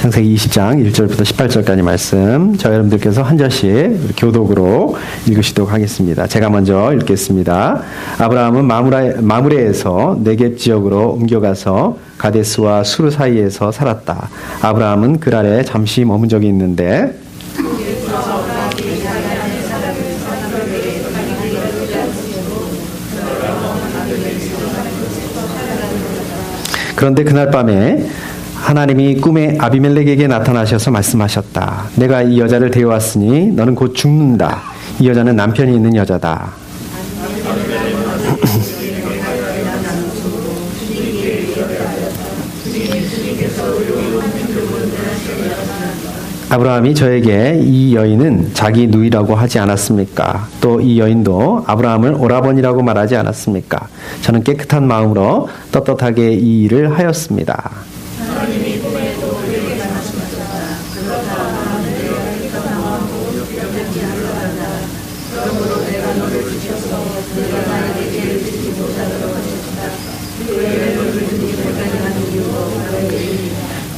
창세기 20장 1절부터 18절까지 말씀 저희 여러분들께서 한 절씩 교독으로 읽으시도록 하겠습니다. 제가 먼저 읽겠습니다. 아브라함은 마므레에서 네겝 지역으로 옮겨가서 가데스와 수르 사이에서 살았다. 아브라함은 그랄에 잠시 머문 적이 있는데 그런데 그날 밤에 하나님이 꿈에 아비멜렉에게 나타나셔서 말씀하셨다. 내가 이 여자를 데려왔으니 너는 곧 죽는다. 이 여자는 남편이 있는 여자다. 아브라함이 저에게 이 여인은 자기 누이라고 하지 않았습니까? 또 이 여인도 아브라함을 오라버니라고 말하지 않았습니까? 저는 깨끗한 마음으로 떳떳하게 이 일을 하였습니다.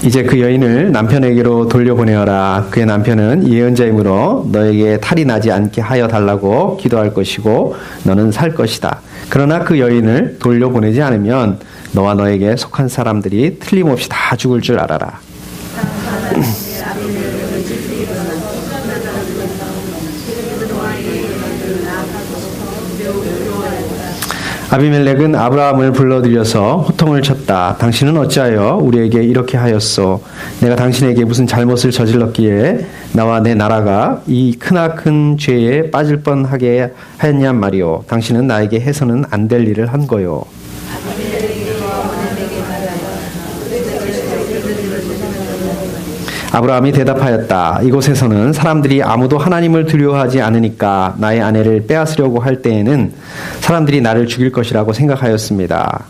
이제 그 여인을 남편에게로 돌려보내어라. 그의 남편은 예언자이므로 너에게 탈이 나지 않게 하여 달라고 기도할 것이고 너는 살 것이다. 그러나 그 여인을 돌려보내지 않으면 너와 너에게 속한 사람들이 틀림없이 다 죽을 줄 알아라. 아비멜렉은 아브라함을 불러들여서 호통을 쳤다. 당신은 어찌하여 우리에게 이렇게 하였소? 내가 당신에게 무슨 잘못을 저질렀기에 나와 내 나라가 이 크나큰 죄에 빠질 뻔하게 하였냔 말이오. 당신은 나에게 해서는 안 될 일을 한 거요. 아브라함이 대답하였다. 이곳에서는 사람들이 아무도 하나님을 두려워하지 않으니까 나의 아내를 빼앗으려고 할 때에는 사람들이 나를 죽일 것이라고 생각하였습니다.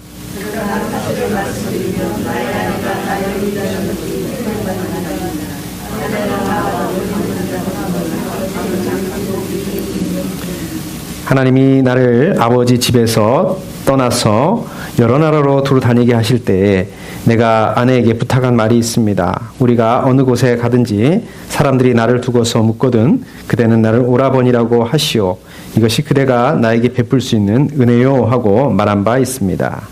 하나님이 나를 아버지 집에서 떠나서 여러 나라로 두루 다니게 하실 때에 내가 아내에게 부탁한 말이 있습니다. 우리가 어느 곳에 가든지 사람들이 나를 두고서 묻거든 그대는 나를 오라버니라고 하시오. 이것이 그대가 나에게 베풀 수 있는 은혜요 하고 말한 바 있습니다.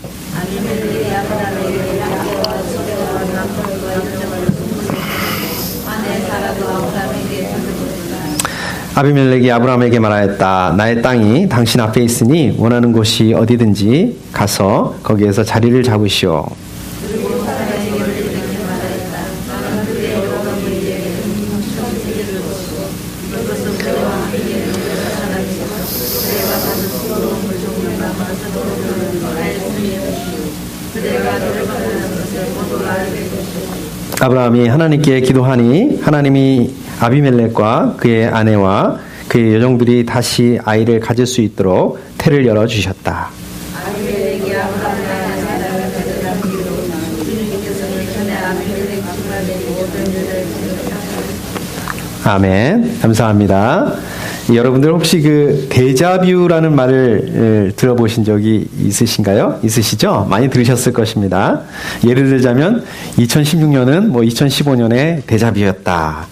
아비멜렉이 아브라함에게 말하였다. 나의 땅이 당신 앞에 있으니 원하는 곳이 어디든지 가서 거기에서 자리를 잡으시오. 아브라함이 하나님께 기도하니 하나님이 아비멜렉과 그의 아내와 그의 여종들이 다시 아이를 가질 수 있도록 태를 열어주셨다. 아멘. 감사합니다. 여러분들 혹시 그 데자뷰라는 말을 들어보신 적이 있으신가요? 있으시죠? 많이 들으셨을 것입니다. 예를 들자면 2016년은 뭐 2015년에 데자뷰였다.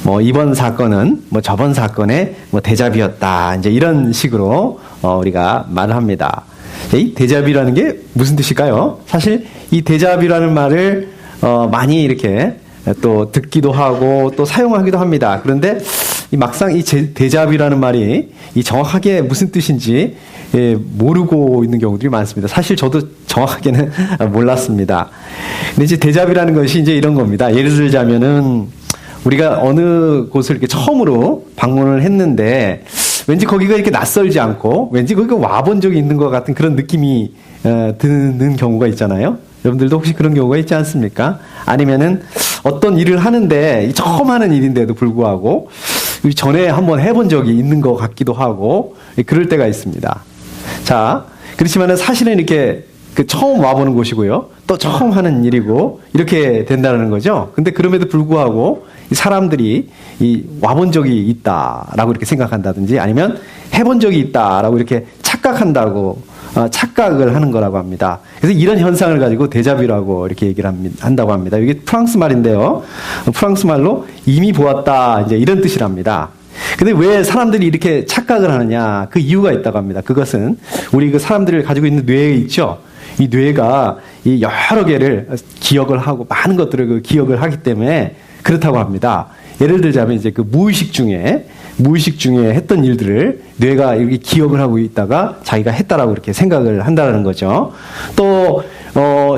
뭐 이번 사건은 뭐 저번 사건의 뭐 데자뷰였다. 이제 이런 식으로 우리가 말을 합니다. 이 데자뷰라는 게 무슨 뜻일까요? 사실 이 데자뷰라는 말을 많이 이렇게 또 듣기도 하고 또 사용하기도 합니다. 그런데 막상 이 데자뷰라는 말이 이 정확하게 무슨 뜻인지 모르고 있는 경우들이 많습니다. 사실 저도 정확하게는 몰랐습니다. 근데 이제 데자뷰라는 것이 이제 이런 겁니다. 예를 들자면은 우리가 어느 곳을 이렇게 처음으로 방문을 했는데 왠지 거기가 이렇게 낯설지 않고 왠지 거기가 와본 적이 있는 것 같은 그런 느낌이 드는 경우가 있잖아요. 여러분들도 혹시 그런 경우가 있지 않습니까? 아니면은 어떤 일을 하는데 처음 하는 일인데도 불구하고 전에 한번 해본 적이 있는 것 같기도 하고 그럴 때가 있습니다. 자, 그렇지만은 사실은 이렇게 처음 와보는 곳이고요. 또 처음 하는 일이고 이렇게 된다는 거죠. 근데 그럼에도 불구하고 사람들이 와본 적이 있다라고 이렇게 생각한다든지 아니면 해본 적이 있다라고 이렇게 착각한다고 착각을 하는 거라고 합니다. 그래서 이런 현상을 가지고 데자뷰라고 이렇게 얘기를 한다고 합니다. 이게 프랑스 말인데요. 프랑스 말로 이미 보았다, 이제 이런 뜻이랍니다. 근데 왜 사람들이 이렇게 착각을 하느냐? 그 이유가 있다고 합니다. 그것은 우리 그 사람들이 가지고 있는 뇌에 있죠. 이 뇌가 이 여러 개를 기억을 하고 많은 것들을 그 기억을 하기 때문에 그렇다고 합니다. 예를 들자면 이제 그 무의식 중에 했던 일들을 뇌가 이렇게 기억을 하고 있다가 자기가 했다라고 이렇게 생각을 한다는 거죠. 또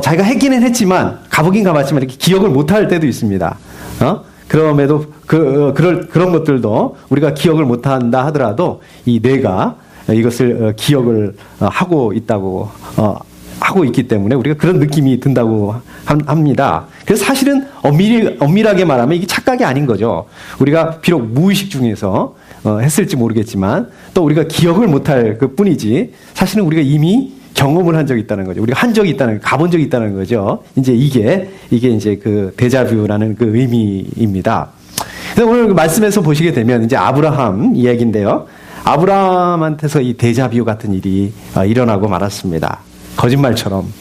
자기가 했기는 했지만 가보긴 가봤지만 이렇게 기억을 못할 때도 있습니다. 그럼에도 그런 것들도 우리가 기억을 못한다 하더라도 이 뇌가 이것을 기억을 하고 있다고 하고 있기 때문에 우리가 그런 느낌이 든다고 합니다. 그래서 사실은 엄밀하게 말하면 이게 착각이 아닌 거죠. 우리가 비록 무의식 중에서 했을지 모르겠지만 또 우리가 기억을 못할 그 뿐이지 사실은 우리가 이미 경험을 한 적이 있다는 거죠. 우리가 한 적이 있다는, 가본 적이 있다는 거죠. 이제 이게 이제 그 데자뷰라는 그 의미입니다. 그래서 오늘 그 말씀에서 보시게 되면 이제 아브라함 이야기인데요. 아브라함한테서 이 데자뷰 같은 일이 일어나고 말았습니다. 거짓말처럼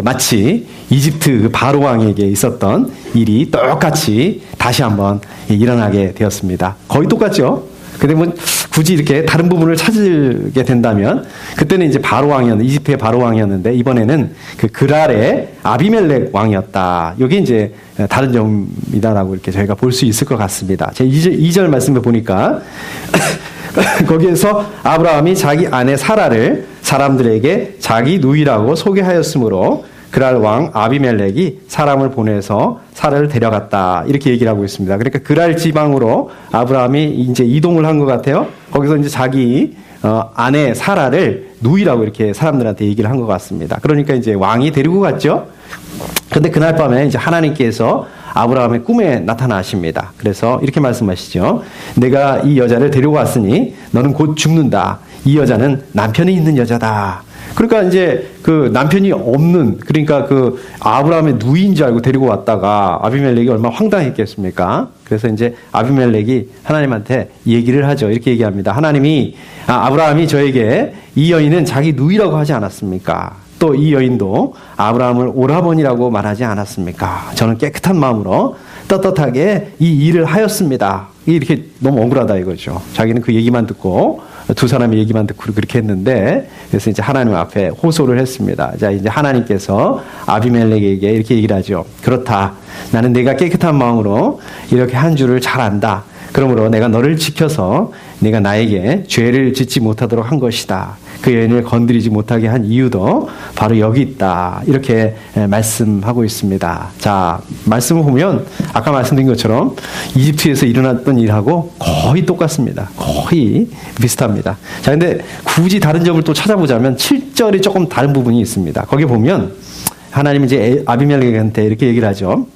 마치 이집트 그 바로 왕에게 있었던 일이 똑같이 다시 한번 일어나게 되었습니다. 거의 똑같죠. 근데 뭐 굳이 이렇게 다른 부분을 찾게 된다면 그때는 이제 바로 왕이었는데 이집트의 바로 왕이었는데 이번에는 그 그랄의 아비멜렉 왕이었다. 이게 이제 다른 점이다라고 이렇게 저희가 볼 수 있을 것 같습니다. 제 2절 말씀을 보니까 거기에서 아브라함이 자기 아내 사라를 사람들에게 자기 누이라고 소개하였으므로 그랄 왕 아비멜렉이 사람을 보내서 사라를 데려갔다. 이렇게 얘기를 하고 있습니다. 그러니까 그랄 지방으로 아브라함이 이제 이동을 한 것 같아요. 거기서 이제 자기 아내 사라를 누이라고 이렇게 사람들한테 얘기를 한 것 같습니다. 그러니까 이제 왕이 데리고 갔죠. 근데 그날 밤에 이제 하나님께서 아브라함의 꿈에 나타나십니다. 그래서 이렇게 말씀하시죠. 내가 이 여자를 데리고 왔으니 너는 곧 죽는다. 이 여자는 남편이 있는 여자다. 그러니까 이제 그 남편이 없는, 그러니까 그 아브라함의 누이인 줄 알고 데리고 왔다가 아비멜렉이 얼마나 황당했겠습니까? 그래서 이제 아비멜렉이 하나님한테 얘기를 하죠. 이렇게 얘기합니다. 하나님이, 아브라함이 저에게 이 여인은 자기 누이라고 하지 않았습니까? 또 이 여인도 아브라함을 오라버니라고 말하지 않았습니까? 저는 깨끗한 마음으로 떳떳하게 이 일을 하였습니다. 이렇게 너무 억울하다 이거죠. 자기는 그 얘기만 듣고 두 사람의 얘기만 듣고 그렇게 했는데 그래서 이제 하나님 앞에 호소를 했습니다. 자, 이제 하나님께서 아비멜렉에게 이렇게 얘기를 하죠. 그렇다. 나는 내가 깨끗한 마음으로 이렇게 한 줄을 잘 안다. 그러므로 내가 너를 지켜서 내가 나에게 죄를 짓지 못하도록 한 것이다. 그 여인을 건드리지 못하게 한 이유도 바로 여기 있다. 이렇게 말씀하고 있습니다. 자, 말씀을 보면 아까 말씀드린 것처럼 이집트에서 일어났던 일하고 거의 똑같습니다. 거의 비슷합니다. 자, 근데 굳이 다른 점을 또 찾아보자면 7절이 조금 다른 부분이 있습니다. 거기 보면 하나님은 이제 아비멜렉한테 이렇게 얘기를 하죠.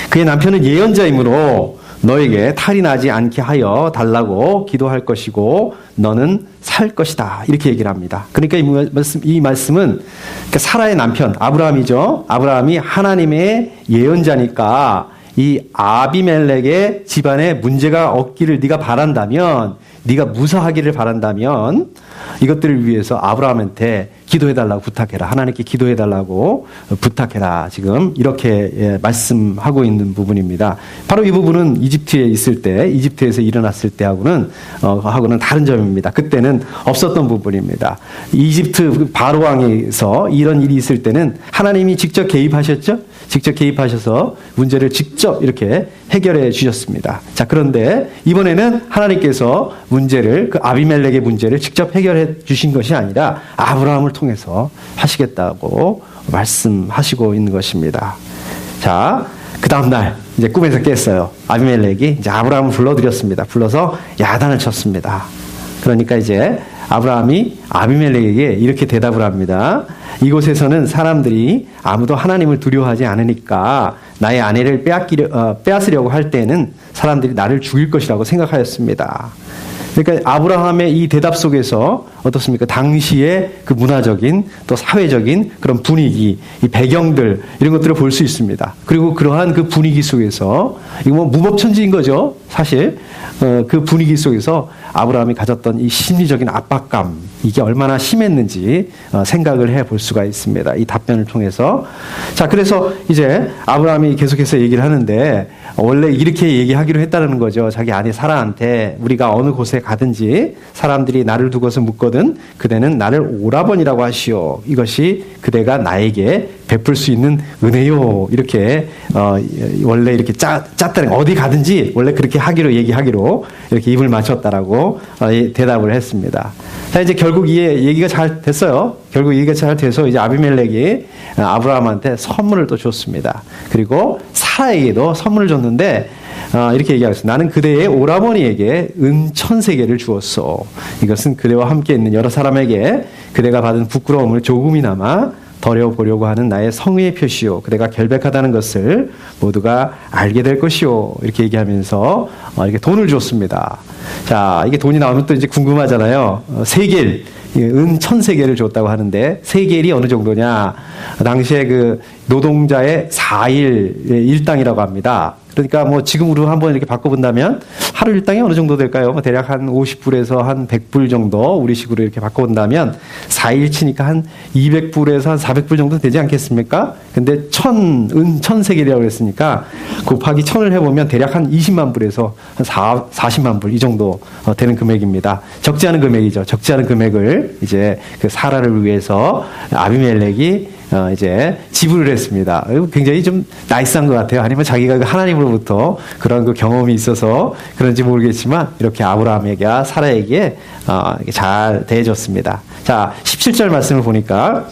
그의 남편은 예언자이므로 너에게 탈이 나지 않게 하여 달라고 기도할 것이고 너는 살 것이다. 이렇게 얘기를 합니다. 그러니까 이 말씀은 그러니까 사라의 남편 아브라함이죠. 아브라함이 하나님의 예언자니까 이 아비멜렉의 집안에 문제가 없기를 네가 바란다면, 네가 무사하기를 바란다면 이것들을 위해서 아브라함한테 기도해달라고 부탁해라. 하나님께 기도해달라고 부탁해라. 지금 이렇게 말씀하고 있는 부분입니다. 바로 이 부분은 이집트에 있을 때, 이집트에서 일어났을 때하고는 다른 점입니다. 그때는 없었던 부분입니다. 이집트 바로 왕에서 이런 일이 있을 때는 하나님이 직접 개입하셨죠? 직접 개입하셔서 문제를 직접 이렇게 해결해 주셨습니다. 자, 그런데 이번에는 하나님께서 그 아비멜렉의 문제를 직접 해결해 주신 것이 아니라 아브라함을 통해서 하시겠다고 말씀하시고 있는 것입니다. 자, 그 다음날 이제 꿈에서 깼어요. 아비멜렉이 이제 아브라함을 불러들였습니다. 불러서 야단을 쳤습니다. 그러니까 이제 아브라함이 아비멜렉에게 이렇게 대답을 합니다. 이곳에서는 사람들이 아무도 하나님을 두려워하지 않으니까 나의 아내를 빼앗으려고 할 때는 사람들이 나를 죽일 것이라고 생각하였습니다. 그러니까 아브라함의 이 대답 속에서 어떻습니까? 당시의 그 문화적인 또 사회적인 그런 분위기, 이 배경들 이런 것들을 볼 수 있습니다. 그리고 그러한 그 분위기 속에서 이거 뭐 무법천지인 거죠. 사실 그 분위기 속에서 아브라함이 가졌던 이 심리적인 압박감, 이게 얼마나 심했는지 생각을 해볼 수가 있습니다. 이 답변을 통해서. 자, 그래서 이제 아브라함이 계속해서 얘기를 하는데 원래 이렇게 얘기하기로 했다는 거죠. 자기 아내 사라한테 우리가 어느 곳에 가든지 사람들이 나를 두고서 묻거든 그대는 나를 오라버니라고 하시오. 이것이 그대가 나에게 베풀 수 있는 은혜요. 이렇게 원래 이렇게 짰다는 어디 가든지 원래 그렇게 하기로 얘기하기로 이렇게 입을 맞췄다라고 대답을 했습니다. 자, 이제 결국 이 얘기가 잘 됐어요. 결국 얘기가 잘 돼서 이제 아비멜렉이 아브라함한테 선물을 또 줬습니다. 그리고 사라에게도 선물을 줬는데 이렇게 얘기하겠습니다. 나는 그대의 오라버니에게 은 1000세겔을 주었소. 이것은 그대와 함께 있는 여러 사람에게 그대가 받은 부끄러움을 조금이나마 덜어보려고 하는 나의 성의의 표시요. 그대가 결백하다는 것을 모두가 알게 될 것이요. 이렇게 얘기하면서 이렇게 돈을 줬습니다. 자, 이게 돈이 나오면 또 이제 궁금하잖아요. 세겔, 은 1000세겔을 줬다고 하는데 세겔이 어느 정도냐? 당시에 그 노동자의 4일 일당이라고 합니다. 그러니까 뭐 지금으로 한번 이렇게 바꿔본다면 하루 일당이 어느 정도 될까요? 뭐 대략 한 50불에서 한 100불 정도 우리식으로 이렇게 바꿔본다면 4일 치니까 한 200불에서 한 400불 정도 되지 않겠습니까? 근데 은 1000세겔이라고 했으니까 곱하기 1000을 해보면 대략 한 20만 불에서 한 40만 불 이 정도 되는 금액입니다. 적지 않은 금액이죠. 적지 않은 금액을 이제 그 사라를 위해서 아비멜렉이 이제 지불을 했습니다. 굉장히 좀 나이스한 것 같아요. 아니면 자기가 하나님으로부터 그런 그 경험이 있어서 그런지 모르겠지만 이렇게 아브라함에게 사라에게 잘 대해줬습니다. 자, 17절 말씀을 보니까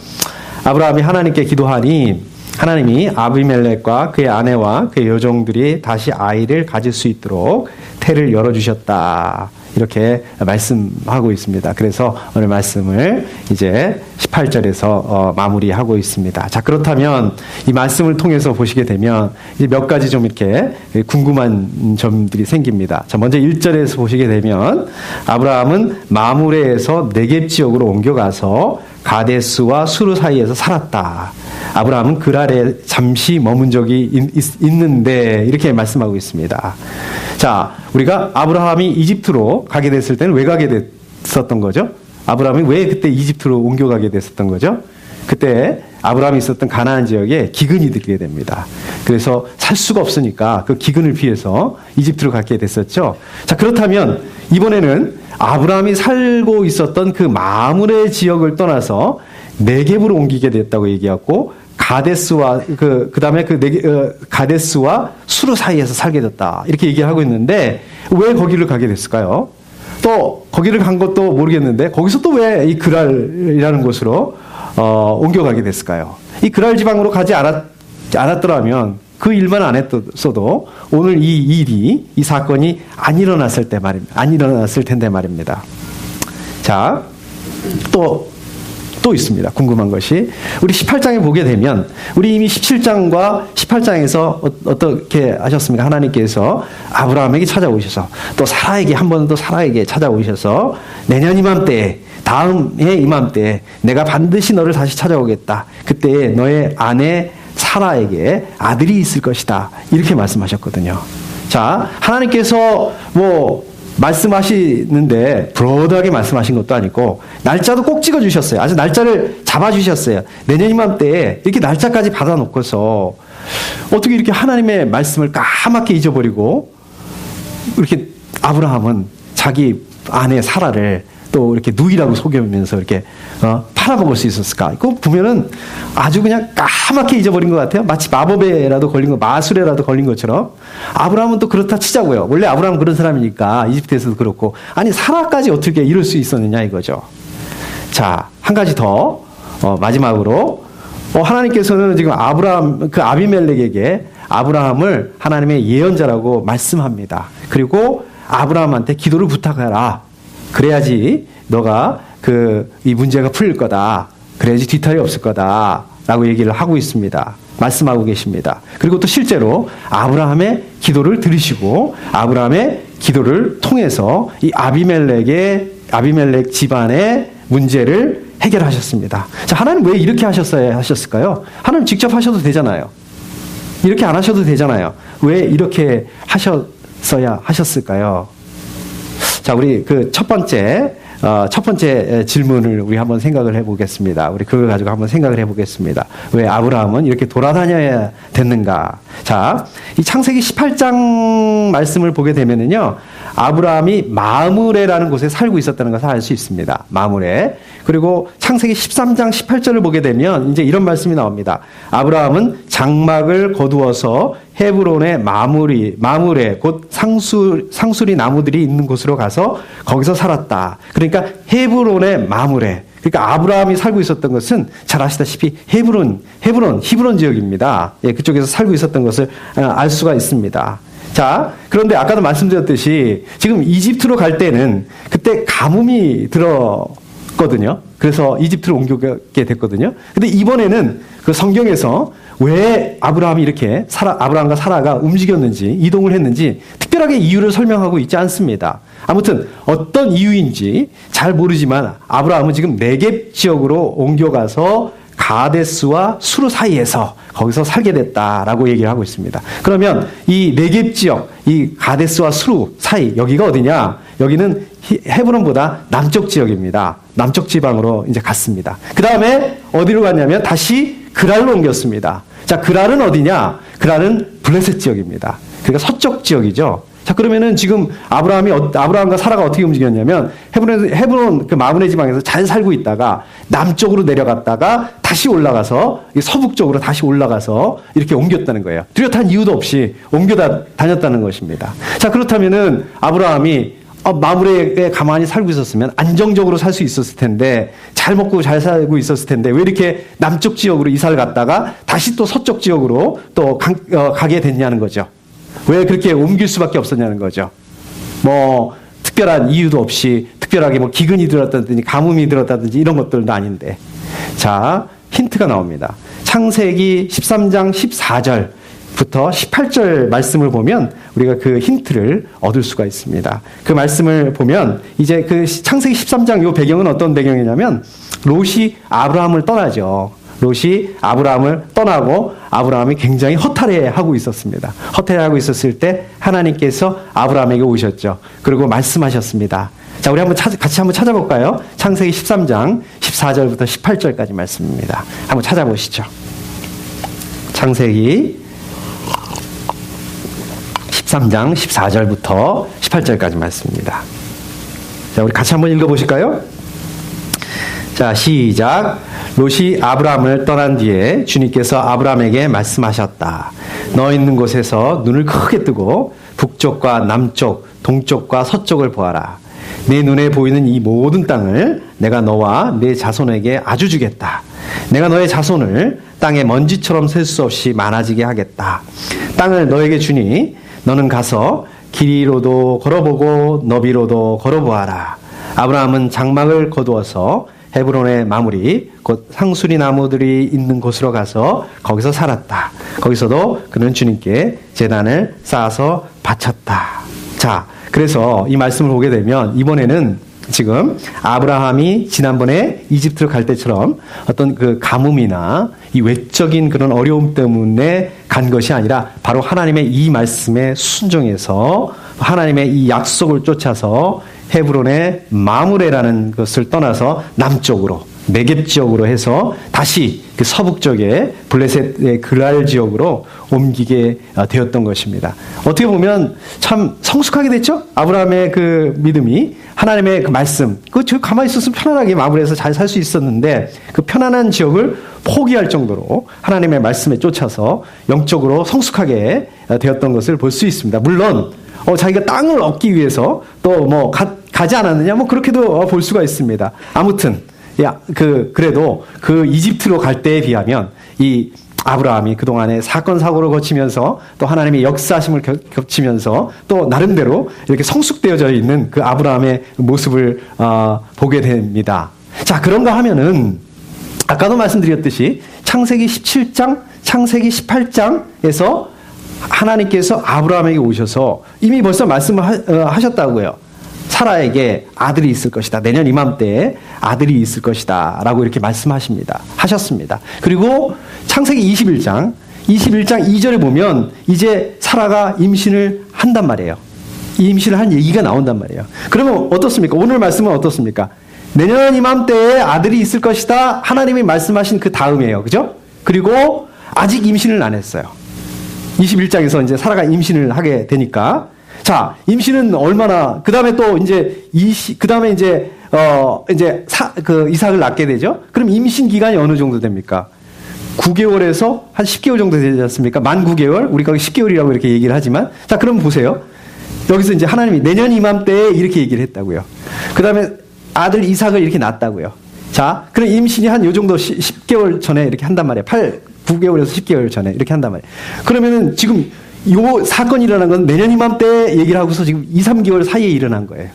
아브라함이 하나님께 기도하니 하나님이 아비멜렉과 그의 아내와 그의 여종들이 다시 아이를 가질 수 있도록 태를 열어주셨다. 이렇게 말씀하고 있습니다. 그래서 오늘 말씀을 이제 18절에서 마무리하고 있습니다. 자, 그렇다면 이 말씀을 통해서 보시게 되면 이제 몇 가지 좀 이렇게 궁금한 점들이 생깁니다. 자, 먼저 1절에서 보시게 되면 아브라함은 마므레에서 네겝 지역으로 옮겨가서 가데스와 수르 사이에서 살았다. 아브라함은 그랄에 잠시 머문 적이 있는데 이렇게 말씀하고 있습니다. 자, 우리가 아브라함이 이집트로 가게 됐을 때는 왜 가게 됐었던 거죠? 아브라함이 왜 그때 이집트로 옮겨가게 됐었던 거죠? 그때 아브라함이 있었던 가나안 지역에 기근이 들게 됩니다. 그래서 살 수가 없으니까 그 기근을 피해서 이집트로 가게 됐었죠. 자, 그렇다면 이번에는 아브라함이 살고 있었던 그 마므레 지역을 떠나서 네겝으로 옮기게 됐다고 얘기하고 가데스와 그다음에 가데스와 수르 사이에서 살게 됐다. 이렇게 얘기하고 있는데 왜 거기를 가게 됐을까요? 또 거기를 간 것도 모르겠는데 거기서 또 왜 이 그랄이라는 곳으로 옮겨가게 됐을까요? 이 그랄 지방으로 가지 않았더라면 그 일만 안 했어도 오늘 이 사건이 안 일어났을 텐데 말입니다. 자, 또 있습니다. 궁금한 것이 우리 18장에 보게 되면 우리 이미 17장과 18장에서 어떻게 하셨습니까? 하나님께서 아브라함에게 찾아오셔서 또 사라에게 한 번 더 사라에게 찾아오셔서 내년 이맘때에 다음 해 이맘때에 내가 반드시 너를 다시 찾아오겠다. 그때 너의 아내 사라에게 아들이 있을 것이다. 이렇게 말씀하셨거든요. 자, 하나님께서 말씀하시는데 브로드하게 말씀하신 것도 아니고 날짜도 꼭 찍어주셨어요. 아주 날짜를 잡아주셨어요. 내년 이맘때에 이렇게 날짜까지 받아놓고서 어떻게 이렇게 하나님의 말씀을 까맣게 잊어버리고 이렇게 아브라함은 자기 아내 사라를 또 이렇게 누이라고 속여면서 이렇게 팔아먹을 수 있었을까? 이거 보면은 아주 그냥 까맣게 잊어버린 것 같아요. 마치 마법에라도 걸린 마술에라도 걸린 것처럼. 아브라함은 또 그렇다 치자고요. 원래 아브라함은 그런 사람이니까 이집트에서도 그렇고. 아니 사라까지 어떻게 이럴 수 있었느냐 이거죠. 자, 한 가지 더 마지막으로 하나님께서는 지금 아비멜렉에게 아브라함을 하나님의 예언자라고 말씀합니다. 그리고 아브라함한테 기도를 부탁하라. 그래야지 너가 이 문제가 풀릴 거다. 그래야지 뒤탈이 없을 거다. 라고 얘기를 하고 있습니다. 말씀하고 계십니다. 그리고 또 실제로 아브라함의 기도를 들으시고 아브라함의 기도를 통해서 이 아비멜렉 집안의 문제를 해결하셨습니다. 자, 하나님 왜 이렇게 하셨을까요? 하나님 직접 하셔도 되잖아요. 이렇게 안 하셔도 되잖아요. 왜 이렇게 있어야 하셨을까요? 자, 우리 그 첫 번째 질문을 우리 한번 생각을 해보겠습니다. 우리 그걸 가지고 한번 생각을 해보겠습니다. 왜 아브라함은 이렇게 돌아다녀야 됐는가? 자, 이 창세기 18장 말씀을 보게 되면은요, 아브라함이 마므레라는 곳에 살고 있었다는 것을 알 수 있습니다. 마므레. 그리고 창세기 13장 18절을 보게 되면 이제 이런 말씀이 나옵니다. 아브라함은 장막을 거두어서 헤브론의 마므레 곧 상수리 나무들이 있는 곳으로 가서 거기서 살았다. 그러니까 헤브론의 마므레. 그러니까 아브라함이 살고 있었던 것은 잘 아시다시피 히브론 지역입니다. 예, 그쪽에서 살고 있었던 것을 알 수가 있습니다. 자, 그런데 아까도 말씀드렸듯이 지금 이집트로 갈 때는 그때 가뭄이 들었거든요. 그래서 이집트로 옮겨가게 됐거든요. 근데 이번에는 그 성경에서 왜 아브라함이 이렇게 아브라함과 사라가 움직였는지, 이동을 했는지 특별하게 이유를 설명하고 있지 않습니다. 아무튼 어떤 이유인지 잘 모르지만 아브라함은 지금 네겝 지역으로 옮겨가서 가데스와 수르 사이에서 거기서 살게 됐다라고 얘기를 하고 있습니다. 그러면 이 네겝 지역, 이 가데스와 수르 사이, 여기가 어디냐? 여기는 헤브론보다 남쪽 지역입니다. 남쪽 지방으로 이제 갔습니다. 그 다음에 어디로 갔냐면 다시 그랄로 옮겼습니다. 자, 그랄은 어디냐? 그랄은 블레셋 지역입니다. 그러니까 서쪽 지역이죠. 자, 그러면은 지금 아브라함과 사라가 어떻게 움직였냐면 헤브론 그 마므레 지방에서 잘 살고 있다가 남쪽으로 내려갔다가 다시 올라가서 서북쪽으로 다시 올라가서 이렇게 옮겼다는 거예요. 뚜렷한 이유도 없이 옮겨 다녔다는 것입니다. 자, 그렇다면은 아브라함이 마므레에 가만히 살고 있었으면 안정적으로 살 수 있었을 텐데, 잘 먹고 잘 살고 있었을 텐데 왜 이렇게 남쪽 지역으로 이사를 갔다가 다시 또 서쪽 지역으로 또 가게 됐냐는 거죠. 왜 그렇게 옮길 수밖에 없었냐는 거죠. 뭐 특별한 이유도 없이, 특별하게 뭐 기근이 들었다든지 가뭄이 들었다든지 이런 것들도 아닌데. 자, 힌트가 나옵니다. 창세기 13장 14절부터 18절 말씀을 보면 우리가 그 힌트를 얻을 수가 있습니다. 그 말씀을 보면 이제 그 창세기 13장 요 배경은 어떤 배경이냐면 롯이 아브라함을 떠나죠. 롯이 아브라함을 떠나고 아브라함이 굉장히 허탈해하고 있었습니다. 허탈해하고 있었을 때 하나님께서 아브라함에게 오셨죠. 그리고 말씀하셨습니다. 자, 우리 같이 한번 찾아볼까요? 창세기 13장 14절부터 18절까지 말씀입니다. 한번 찾아보시죠. 창세기 13장 14절부터 18절까지 말씀입니다. 자, 우리 같이 한번 읽어보실까요? 자, 시작. 롯이 아브라함을 떠난 뒤에 주님께서 아브라함에게 말씀하셨다. 너 있는 곳에서 눈을 크게 뜨고 북쪽과 남쪽, 동쪽과 서쪽을 보아라. 내 눈에 보이는 이 모든 땅을 내가 너와 내 자손에게 아주 주겠다. 내가 너의 자손을 땅의 먼지처럼 셀 수 없이 많아지게 하겠다. 땅을 너에게 주니 너는 가서 길이로도 걸어보고 너비로도 걸어보아라. 아브라함은 장막을 거두어서 헤브론의 마무리 곧 상수리 나무들이 있는 곳으로 가서 거기서 살았다. 거기서도 그는 주님께 제단을 쌓아서 바쳤다. 자, 그래서 이 말씀을 보게 되면 이번에는 지금 아브라함이 지난번에 이집트를 갈 때처럼 어떤 그 가뭄이나 이 외적인 그런 어려움 때문에 간 것이 아니라 바로 하나님의 이 말씀에 순종해서 하나님의 이 약속을 쫓아서 헤브론의 마므레라는 것을 떠나서 남쪽으로 네겝 지역으로 해서 다시 그 서북쪽의 블레셋의 그랄 지역으로 옮기게 되었던 것입니다. 어떻게 보면 참 성숙하게 됐죠? 아브라함의 그 믿음이 하나님의 그 말씀, 저 가만히 있었으면 편안하게 마므레에서 잘 살 수 있었는데 그 편안한 지역을 포기할 정도로 하나님의 말씀에 쫓아서 영적으로 성숙하게 되었던 것을 볼 수 있습니다. 물론 자기가 땅을 얻기 위해서 또 뭐 가지 않았느냐, 뭐 그렇게도 볼 수가 있습니다. 아무튼 그래도 그 이집트로 갈 때에 비하면 이 아브라함이 그동안에 사건 사고를 거치면서 또 하나님의 역사하심을 겹치면서 또 나름대로 이렇게 성숙되어져 있는 그 아브라함의 모습을 보게 됩니다. 자, 그런가 하면은 아까도 말씀드렸듯이 창세기 17장, 창세기 18장에서 하나님께서 아브라함에게 오셔서 이미 벌써 말씀을 하셨다고요. 사라에게 아들이 있을 것이다. 내년 이맘때에 아들이 있을 것이다. 라고 이렇게 하셨습니다. 그리고 창세기 21장 2절에 보면 이제 사라가 임신을 한단 말이에요. 임신을 한 얘기가 나온단 말이에요. 그러면 어떻습니까? 오늘 말씀은 어떻습니까? 내년 이맘때에 아들이 있을 것이다. 하나님이 말씀하신 그 다음이에요. 그죠? 그리고 아직 임신을 안 했어요. 21장에서 이제 사라가 임신을 하게 되니까. 자, 임신은 얼마나, 그 다음에 또 이제, 그 다음에 이제 이삭을 낳게 되죠? 그럼 임신 기간이 어느 정도 됩니까? 9개월에서 한 10개월 정도 되지 않습니까? 만 9개월? 우리가 10개월이라고 이렇게 얘기를 하지만. 자, 그럼 보세요. 여기서 이제 하나님이 내년 이맘때에 이렇게 얘기를 했다고요. 그 다음에 아들 이삭을 이렇게 낳았다고요. 자, 그럼 임신이 한 요 정도 10개월 전에 이렇게 한단 말이에요. 9개월에서 10개월 전에 이렇게 한단 말이에요. 그러면은 지금 요 사건이 일어난 건 내년 이맘때 얘기를 하고서 지금 2, 3개월 사이에 일어난 거예요.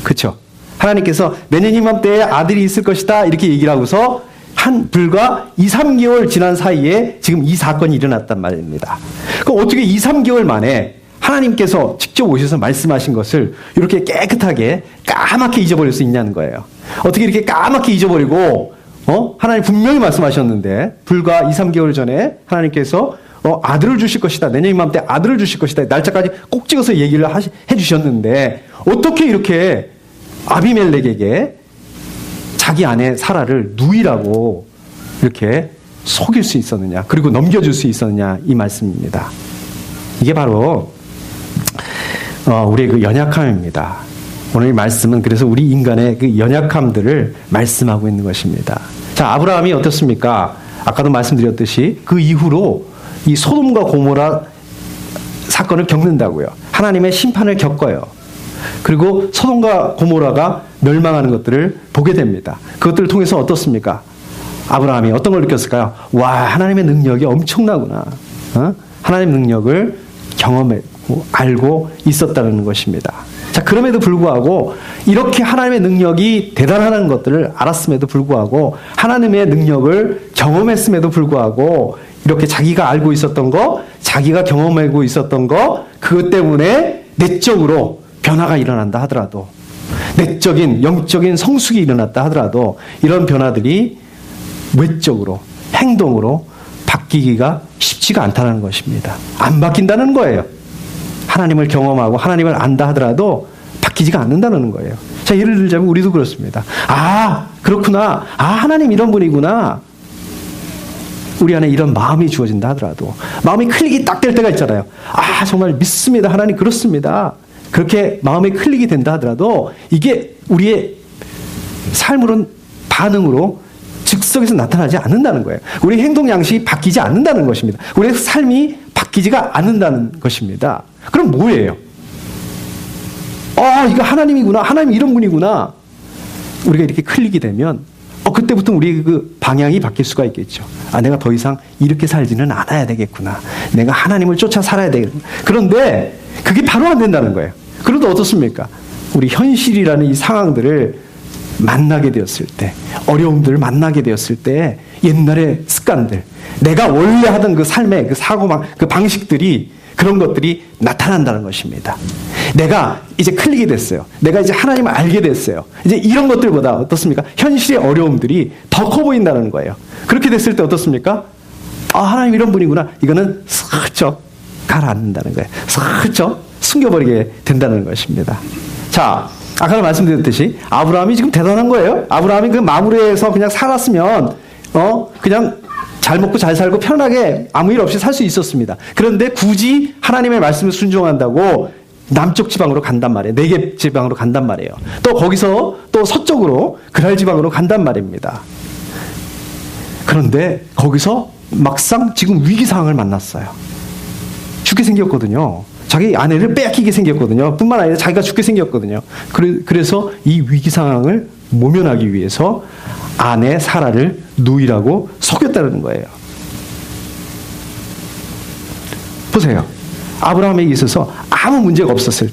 그렇죠? 하나님께서 내년 이맘때에 아들이 있을 것이다 이렇게 얘기를 하고서 한 불과 2, 3개월 지난 사이에 지금 이 사건이 일어났단 말입니다. 그럼 어떻게 2, 3개월 만에 하나님께서 직접 오셔서 말씀하신 것을 이렇게 깨끗하게 까맣게 잊어버릴 수 있냐는 거예요. 어떻게 이렇게 까맣게 잊어버리고 하나님 분명히 말씀하셨는데 불과 2, 3개월 전에 하나님께서 아들을 주실 것이다. 내년 이맘때 아들을 주실 것이다. 날짜까지 꼭 찍어서 얘기를 해주셨는데 어떻게 이렇게 아비멜렉에게 자기 아내 사라를 누이라고 이렇게 속일 수 있었느냐. 그리고 넘겨줄 수 있었느냐. 이 말씀입니다. 이게 바로 우리의 그 연약함입니다. 오늘 이 말씀은 그래서 우리 인간의 그 연약함들을 말씀하고 있는 것입니다. 자, 아브라함이 어떻습니까? 아까도 말씀드렸듯이 그 이후로 이 소돔과 고모라 사건을 겪는다고요. 하나님의 심판을 겪어요. 그리고 소돔과 고모라가 멸망하는 것들을 보게 됩니다. 그것들을 통해서 어떻습니까? 아브라함이 어떤 걸 느꼈을까요? 와, 하나님의 능력이 엄청나구나. 하나님의 능력을 경험했고 알고 있었다는 것입니다. 자, 그럼에도 불구하고 이렇게 하나님의 능력이 대단하다는 것들을 알았음에도 불구하고 하나님의 능력을 경험했음에도 불구하고 이렇게 자기가 알고 있었던 거, 자기가 경험하고 있었던 거, 그것 때문에 내적으로 변화가 일어난다 하더라도, 내적인 영적인 성숙이 일어났다 하더라도 이런 변화들이 외적으로 행동으로 바뀌기가 쉽지가 않다는 것입니다. 안 바뀐다는 거예요. 하나님을 경험하고 하나님을 안다 하더라도 바뀌지가 않는다는 거예요. 자, 예를 들자면 우리도 그렇습니다. 아, 그렇구나. 아, 하나님 이런 분이구나. 우리 안에 이런 마음이 주어진다 하더라도 마음이 클릭이 딱 될 때가 있잖아요. 아, 정말 믿습니다. 하나님 그렇습니다. 그렇게 마음이 클릭이 된다 하더라도 이게 우리의 삶으로는 반응으로 즉석에서 나타나지 않는다는 거예요. 우리 행동 양식이 바뀌지 않는다는 것입니다. 우리의 삶이 바뀌지가 않는다는 것입니다. 그럼 뭐예요? 이거 하나님이구나. 하나님 이런 분이구나. 우리가 이렇게 클릭이 되면 그때부터 우리의 그 방향이 바뀔 수가 있겠죠. 아, 내가 더 이상 이렇게 살지는 않아야 되겠구나. 내가 하나님을 쫓아 살아야 되겠구나. 그런데 그게 바로 안 된다는 거예요. 그래도 어떻습니까? 우리 현실이라는 이 상황들을 만나게 되었을 때, 어려움들을 만나게 되었을 때 옛날의 습관들, 내가 원래 하던 그 삶의 그 그 방식들이 그런 것들이 나타난다는 것입니다. 내가 이제 클릭이 됐어요. 내가 이제 하나님을 알게 됐어요. 이제 이런 것들보다 어떻습니까? 현실의 어려움들이 더 커 보인다는 거예요. 그렇게 됐을 때 어떻습니까? 아, 하나님 이런 분이구나. 이거는 슬쩍 가라앉는다는 거예요. 슬쩍 숨겨버리게 된다는 것입니다. 자, 아까 말씀드렸듯이 아브라함이 지금 대단한 거예요. 아브라함이 그 마무리에서 그냥 살았으면 그냥 잘 먹고 잘 살고 편하게 아무 일 없이 살 수 있었습니다. 그런데 굳이 하나님의 말씀을 순종한다고 남쪽 지방으로 간단 말이에요. 네겝 지방으로 간단 말이에요. 또 거기서 또 서쪽으로 그랄 지방으로 간단 말입니다. 그런데 거기서 막상 지금 위기 상황을 만났어요. 죽게 생겼거든요. 자기 아내를 빼앗기게 생겼거든요. 뿐만 아니라 자기가 죽게 생겼거든요. 그래서 이 위기 상황을 모면하기 위해서 아내 사라를 누이라고 속였다는 거예요. 보세요. 아브라함에게 있어서 아무 문제가 없었을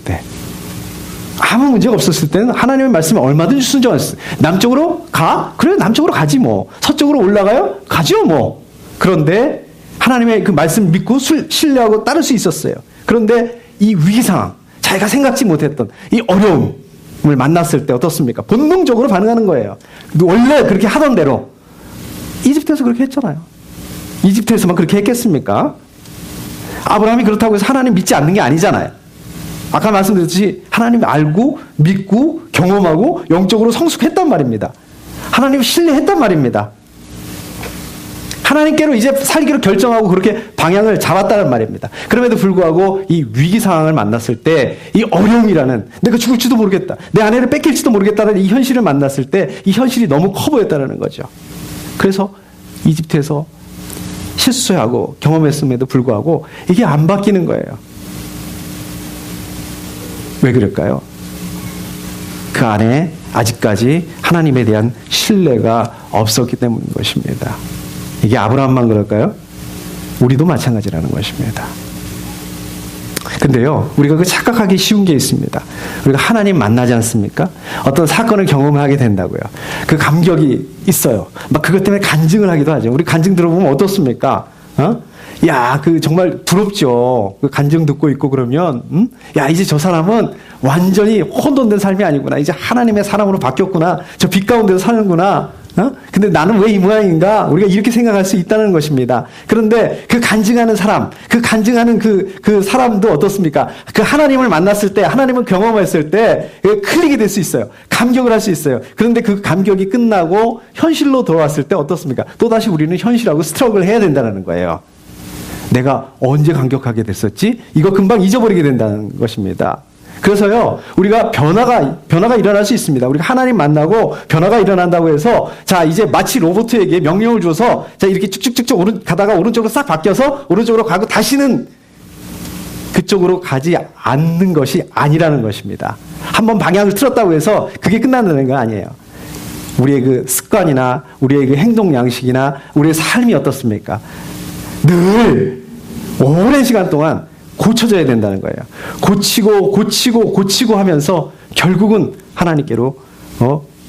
때는 하나님의 말씀에 얼마든지 순종했어요. 남쪽으로 가? 그래, 남쪽으로 가지 뭐. 서쪽으로 올라가요? 가죠 뭐. 그런데 하나님의 그 말씀 믿고 신뢰하고 따를 수 있었어요. 그런데 이 위기 상황, 자기가 생각지 못했던 이 어려움을 만났을 때 어떻습니까? 본능적으로 반응하는 거예요. 원래 그렇게 하던 대로. 이집트에서 그렇게 했잖아요. 이집트에서만 그렇게 했겠습니까? 아브라함이 그렇다고 해서 하나님 믿지 않는 게 아니잖아요. 아까 말씀드렸듯이 하나님을 알고 믿고 경험하고 영적으로 성숙했단 말입니다. 하나님을 신뢰했단 말입니다. 하나님께로 이제 살기로 결정하고 그렇게 방향을 잡았다는 말입니다. 그럼에도 불구하고 이 위기 상황을 만났을 때 이 어려움이라는 내가 죽을지도 모르겠다. 내 아내를 뺏길지도 모르겠다는 이 현실을 만났을 때 이 현실이 너무 커 보였다는 거죠. 그래서 이집트에서 실수하고 경험했음에도 불구하고 이게 안 바뀌는 거예요. 왜 그럴까요? 그 안에 아직까지 하나님에 대한 신뢰가 없었기 때문인 것입니다. 이게 아브라함만 그럴까요? 우리도 마찬가지라는 것입니다. 근데요, 우리가 그 착각하기 쉬운 게 있습니다. 우리가 하나님 만나지 않습니까? 어떤 사건을 경험하게 된다고요. 그 감격이 있어요. 막 그것 때문에 간증을 하기도 하죠. 우리 간증 들어보면 어떻습니까? 야, 정말 부럽죠. 그 간증 듣고 있고 그러면, 야, 이제 저 사람은 완전히 혼돈된 삶이 아니구나. 이제 하나님의 사람으로 바뀌었구나. 저 빛 가운데서 사는구나. 근데 나는 왜 이 모양인가? 우리가 이렇게 생각할 수 있다는 것입니다. 그런데 그 간증하는 사람, 그 간증하는 그 사람도 어떻습니까? 그 하나님을 만났을 때, 하나님을 경험했을 때, 클릭이 될 수 있어요. 감격을 할 수 있어요. 그런데 그 감격이 끝나고 현실로 돌아왔을 때 어떻습니까? 또다시 우리는 현실하고 스트러글을 해야 된다는 거예요. 내가 언제 감격하게 됐었지? 이거 금방 잊어버리게 된다는 것입니다. 그래서요, 우리가 변화가 일어날 수 있습니다. 우리가 하나님 만나고 변화가 일어난다고 해서, 자, 이제 마치 로봇에게 명령을 줘서, 자, 이렇게 쭉쭉쭉쭉 가다가 오른쪽으로 싹 바뀌어서 오른쪽으로 가고 다시는 그쪽으로 가지 않는 것이 아니라는 것입니다. 한번 방향을 틀었다고 해서 그게 끝난다는 거 아니에요. 우리의 그 습관이나 우리의 그 행동 양식이나 우리의 삶이 어떻습니까? 늘 오랜 시간 동안 고쳐져야 된다는 거예요. 고치고 하면서 결국은 하나님께로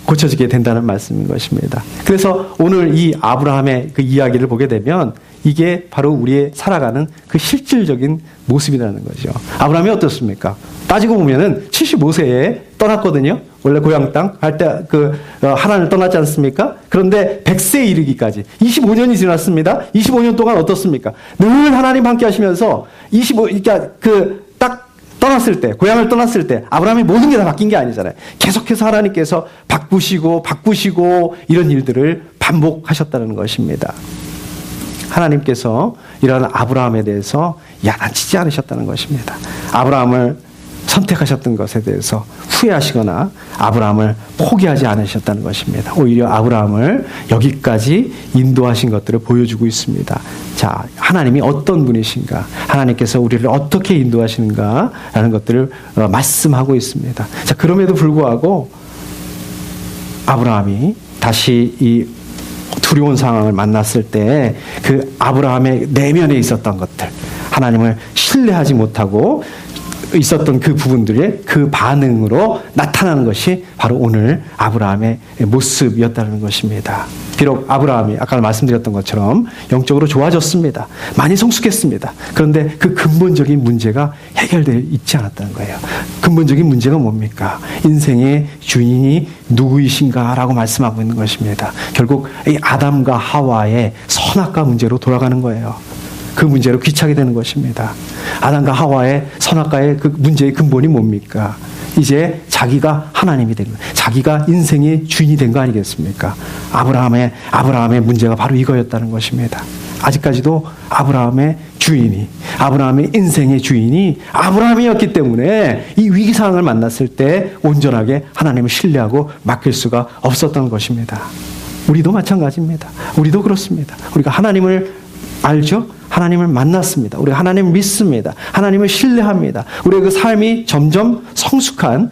고쳐지게 된다는 말씀인 것입니다. 그래서 오늘 이 아브라함의 그 이야기를 보게 되면 이게 바로 우리의 살아가는 그 실질적인 모습이라는 거죠. 아브라함이 어떻습니까? 따지고 보면은 75세에 떠났거든요. 원래 고향 땅 할 때 하란을 떠났지 않습니까? 그런데 100세에 이르기까지 25년이 지났습니다. 25년 동안 어떻습니까? 늘 하나님 함께 하시면서 그러니까 딱 떠났을 때, 고향을 떠났을 때 아브라함이 모든 게 다 바뀐 게 아니잖아요. 계속해서 하나님께서 바꾸시고 이런 일들을 반복하셨다는 것입니다. 하나님께서 이런 아브라함에 대해서 야단치지 않으셨다는 것입니다. 아브라함을 선택하셨던 것에 대해서 후회하시거나 아브라함을 포기하지 않으셨다는 것입니다. 오히려 아브라함을 여기까지 인도하신 것들을 보여주고 있습니다. 자, 하나님이 어떤 분이신가? 하나님께서 우리를 어떻게 인도하시는가? 라는 것들을 말씀하고 있습니다. 자, 그럼에도 불구하고 아브라함이 다시 이 두려운 상황을 만났을 때 그 아브라함의 내면에 있었던 것들, 하나님을 신뢰하지 못하고 있었던 그 부분들의 그 반응으로 나타나는 것이 바로 오늘 아브라함의 모습이었다는 것입니다. 비록 아브라함이 아까 말씀드렸던 것처럼 영적으로 좋아졌습니다. 많이 성숙했습니다. 그런데 그 근본적인 문제가 해결되어 있지 않았다는 거예요. 근본적인 문제가 뭡니까? 인생의 주인이 누구이신가라고 말씀하고 있는 것입니다. 결국 이 아담과 하와의 선악과 문제로 돌아가는 거예요. 그 문제로 귀착이 되는 것입니다. 아담과 하와의 선악과의 그 문제의 근본이 뭡니까? 이제 자기가 하나님이 된 거예요. 자기가 인생의 주인이 된 거 아니겠습니까? 아브라함의 문제가 바로 이거였다는 것입니다. 아직까지도 아브라함의 인생의 주인이 아브라함이었기 때문에 이 위기 상황을 만났을 때 온전하게 하나님을 신뢰하고 맡길 수가 없었던 것입니다. 우리도 마찬가지입니다. 우리도 그렇습니다. 우리가 하나님을 알죠? 하나님을 만났습니다. 우리가 하나님을 믿습니다. 하나님을 신뢰합니다. 우리의 그 삶이 점점 성숙한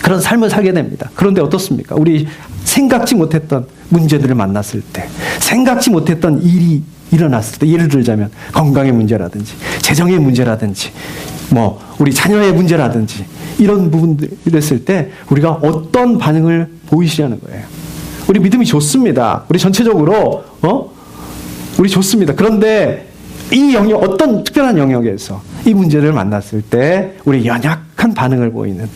그런 삶을 살게 됩니다. 그런데 어떻습니까? 우리 생각지 못했던 문제들을 만났을 때, 생각지 못했던 일이 일어났을 때, 예를 들자면 건강의 문제라든지 재정의 문제라든지 우리 자녀의 문제라든지 이런 부분들이 있을 때 우리가 어떤 반응을 보이시려는 거예요. 우리 믿음이 좋습니다. 우리 전체적으로 우리 좋습니다. 그런데 이 영역, 어떤 특별한 영역에서 이 문제를 만났을 때 우리 연약한 반응을 보이는,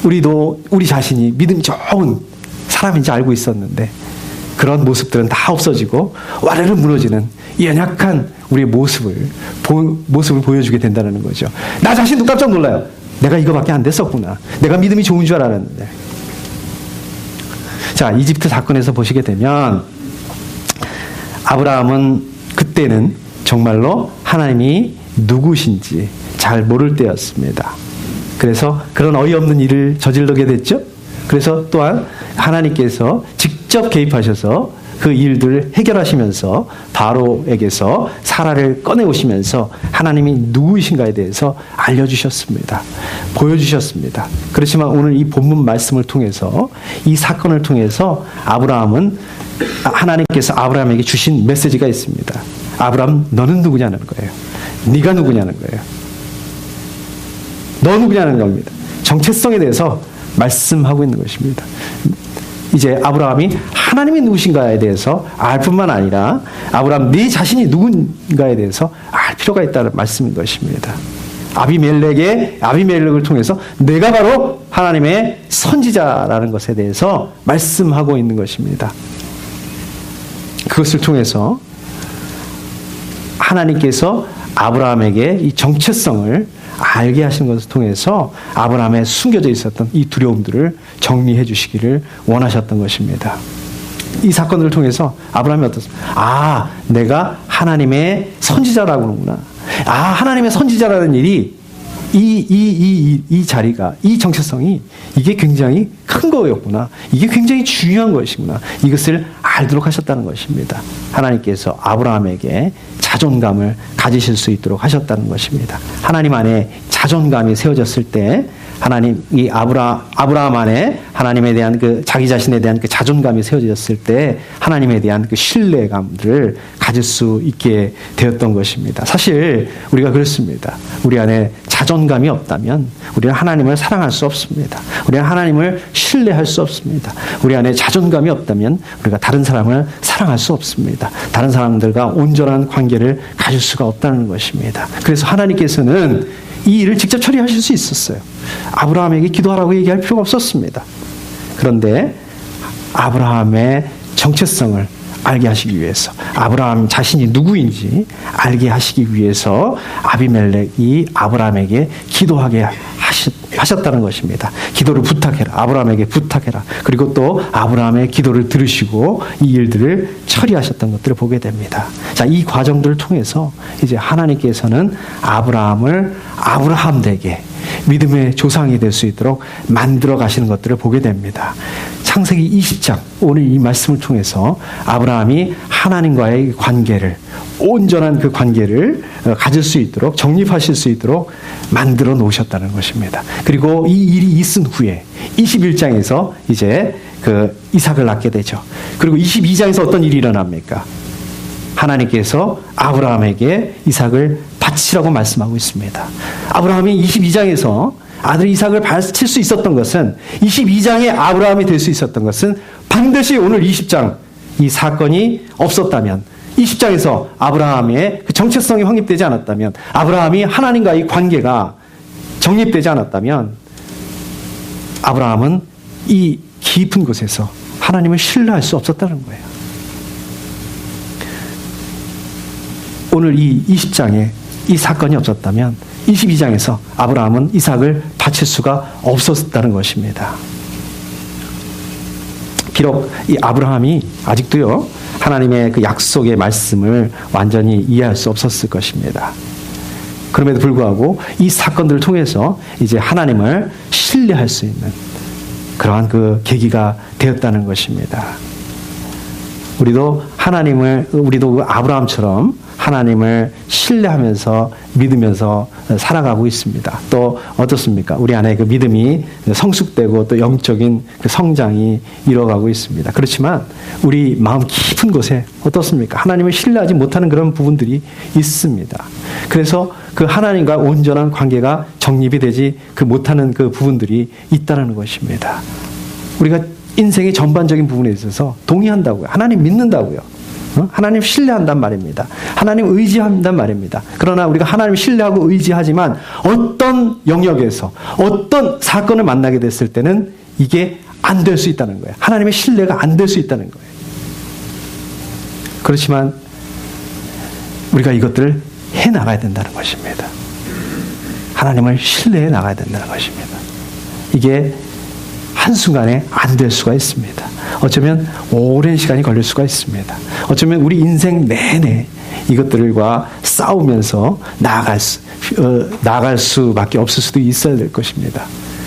우리 자신이 믿음이 좋은 사람인지 알고 있었는데 그런 모습들은 다 없어지고 와르르 무너지는 이 연약한 우리의 모습을 보여주게 된다는 거죠. 나 자신도 깜짝 놀라요. 내가 이거밖에 안 됐었구나. 내가 믿음이 좋은 줄 알았는데. 자, 이집트 사건에서 보시게 되면 아브라함은 그때는 정말로 하나님이 누구신지 잘 모를 때였습니다. 그래서 그런 어이없는 일을 저지르게 됐죠. 그래서 또한 하나님께서 직접 개입하셔서 그 일들을 해결하시면서 바로에게서 사라를 꺼내오시면서 하나님이 누구이신가에 대해서 알려주셨습니다. 보여주셨습니다. 그렇지만 오늘 이 본문 말씀을 통해서 이 사건을 통해서 하나님께서 아브라함에게 주신 메시지가 있습니다. 아브라함, 너는 누구냐는 거예요. 네가 누구냐는 거예요. 너 누구냐는 겁니다. 정체성에 대해서 말씀하고 있는 것입니다. 이제 아브라함이 하나님이 누구신가에 대해서 알 뿐만 아니라 아브라함 네 자신이 누군가에 대해서 알 필요가 있다는 말씀인 것입니다. 아비멜렉을 통해서 내가 바로 하나님의 선지자라는 것에 대해서 말씀하고 있는 것입니다. 그것을 통해서 하나님께서 아브라함에게 이 정체성을 알게 하시는 것을 통해서 아브라함의 숨겨져 있었던 이 두려움들을 정리해 주시기를 원하셨던 것입니다. 이 사건들을 통해서 아브라함이 어떻습니까? 내가 하나님의 선지자라고 하는구나. 하나님의 선지자라는 일이 이 자리가, 이 정체성이 이게 굉장히 큰 거였구나. 이게 굉장히 중요한 것이구나. 이것을 알도록 하셨다는 것입니다. 하나님께서 아브라함에게 자존감을 가지실 수 있도록 하셨다는 것입니다. 하나님 안에 자존감이 세워졌을 때 이 아브라함 안에 하나님에 대한 자기 자신에 대한 자존감이 세워졌을 때 하나님에 대한 신뢰감들을 가질 수 있게 되었던 것입니다. 사실 우리가 그렇습니다. 우리 안에 자존감이 없다면 우리는 하나님을 사랑할 수 없습니다. 우리는 하나님을 신뢰할 수 없습니다. 우리 안에 자존감이 없다면 우리가 다른 사람을 사랑할 수 없습니다. 다른 사람들과 온전한 관계를 가질 수가 없다는 것입니다. 그래서 하나님께서는 이 일을 직접 처리하실 수 있었어요. 아브라함에게 기도하라고 얘기할 필요가 없었습니다. 그런데 아브라함의 정체성을 알게 하시기 위해서, 아브라함 자신이 누구인지 알게 하시기 위해서 아비멜렉이 아브라함에게 기도하게 하셨다는 것입니다. 기도를 부탁해라. 아브라함에게 부탁해라. 그리고 또 아브라함의 기도를 들으시고 이 일들을 처리하셨던 것들을 보게 됩니다. 자, 이 과정들을 통해서 이제 하나님께서는 아브라함을 아브라함되게 믿음의 조상이 될 수 있도록 만들어 가시는 것들을 보게 됩니다. 창세기 20장, 오늘 이 말씀을 통해서 아브라함이 하나님과의 관계를, 온전한 그 관계를 가질 수 있도록, 정립하실 수 있도록 만들어 놓으셨다는 것입니다. 그리고 이 일이 있은 후에 21장에서 이제 이삭을 낳게 되죠. 그리고 22장에서 어떤 일이 일어납니까? 하나님께서 아브라함에게 이삭을 바치라고 말씀하고 있습니다. 아브라함이 22장에서 아들 이삭을 바칠 수 있었던 것은, 22장에 아브라함이 될 수 있었던 것은 반드시 오늘 20장 이 사건이 없었다면, 20장에서 아브라함의 그 정체성이 확립되지 않았다면, 아브라함이 하나님과의 관계가 정립되지 않았다면 아브라함은 이 깊은 곳에서 하나님을 신뢰할 수 없었다는 거예요. 오늘 이 20장에 이 사건이 없었다면 22장에서 아브라함은 이삭을 바칠 수가 없었다는 것입니다. 비록 이 아브라함이 아직도요, 하나님의 그 약속의 말씀을 완전히 이해할 수 없었을 것입니다. 그럼에도 불구하고 이 사건들을 통해서 이제 하나님을 신뢰할 수 있는 그러한 그 계기가 되었다는 것입니다. 우리도 아브라함처럼 하나님을 신뢰하면서 믿으면서 살아가고 있습니다. 또 어떻습니까? 우리 안에 그 믿음이 성숙되고 또 영적인 그 성장이 이뤄가고 있습니다. 그렇지만 우리 마음 깊은 곳에 어떻습니까? 하나님을 신뢰하지 못하는 그런 부분들이 있습니다. 그래서 그 하나님과 온전한 관계가 정립이 되지 못하는 그 부분들이 있다는 것입니다. 우리가 인생의 전반적인 부분에 있어서 동의한다고요. 하나님 믿는다고요. 하나님 신뢰한단 말입니다. 하나님 의지한단 말입니다. 그러나 우리가 하나님 신뢰하고 의지하지만 어떤 영역에서 어떤 사건을 만나게 됐을 때는 이게 안 될 수 있다는 거예요. 하나님의 신뢰가 안 될 수 있다는 거예요. 그렇지만 우리가 이것들을 해 나가야 된다는 것입니다. 하나님을 신뢰해 나가야 된다는 것입니다. 이게 한순간에 안 될 수가 있습니다. 어쩌면 오랜 시간이 걸릴 수가 있습니다. 어쩌면 우리 인생 내내 이것들과 싸우면서 나아갈 수밖에 없을 수도 있어야 될 것입니다.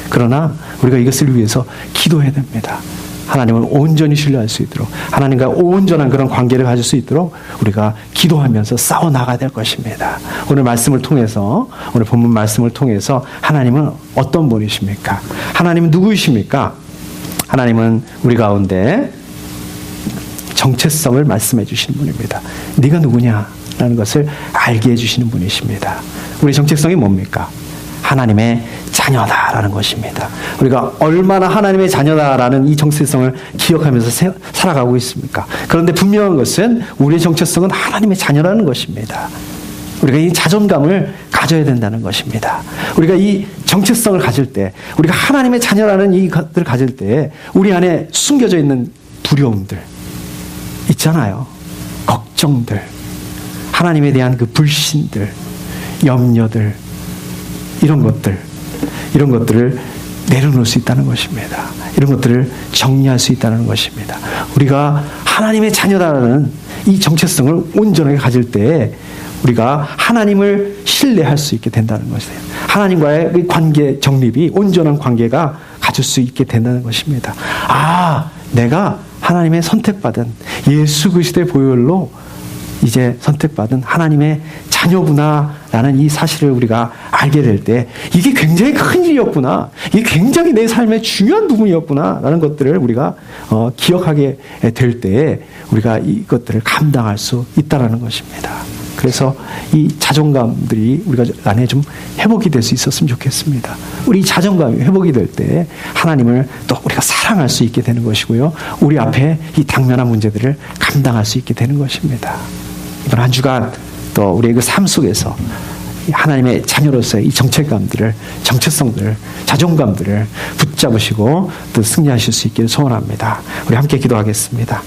그러나 우리가 이것을 위해서 기도해야 됩니다. 하나님을 온전히 신뢰할 수 있도록, 하나님과 온전한 그런 관계를 가질 수 있도록 우리가 기도하면서 싸워 나가야 될 것입니다. 오늘 말씀을 통해서, 오늘 본문 말씀을 통해서 하나님은 어떤 분이십니까? 하나님은 누구이십니까? 하나님은 우리 가운데 정체성을 말씀해 주시는 분입니다. 네가 누구냐라는 것을 알게 해주시는 분이십니다. 우리 정체성이 뭡니까? 하나님의 자녀다라는 것입니다. 우리가 얼마나 하나님의 자녀다라는 이 정체성을 기억하면서 살아가고 있습니까? 그런데 분명한 것은 우리의 정체성은 하나님의 자녀라는 것입니다. 우리가 이 자존감을 가져야 된다는 것입니다. 우리가 이 정체성을 가질 때, 우리가 하나님의 자녀라는 이것들을 가질 때 우리 안에 숨겨져 있는 두려움들 있잖아요. 걱정들, 하나님에 대한 그 불신들, 염려들, 이런 것들을 내려놓을 수 있다는 것입니다. 이런 것들을 정리할 수 있다는 것입니다. 우리가 하나님의 자녀다라는 이 정체성을 온전하게 가질 때 우리가 하나님을 신뢰할 수 있게 된다는 것이에요. 하나님과의 이 관계 정립이 온전한 관계가 가질 수 있게 된다는 것입니다. 아, 내가 하나님의 선택받은 예수 그리스도의 보혈로 이제 선택받은 하나님의 자녀구나라는 이 사실을 우리가 알게 될 때 이게 굉장히 큰 일이었구나, 이게 굉장히 내 삶의 중요한 부분이었구나라는 것들을 우리가 기억하게 될 때에 우리가 이것들을 감당할 수 있다라는 것입니다. 그래서 이 자존감들이 우리가 안에 좀 회복이 될 수 있었으면 좋겠습니다. 우리 자존감이 회복이 될 때 하나님을 또 우리가 사랑할 수 있게 되는 것이고요, 우리 앞에 이 당면한 문제들을 감당할 수 있게 되는 것입니다. 이번 한 주간 또 우리의 그 삶 속에서 하나님의 자녀로서의 이 정체감들을, 정체성들을, 자존감들을 붙잡으시고 또 승리하실 수 있기를 소원합니다. 우리 함께 기도하겠습니다.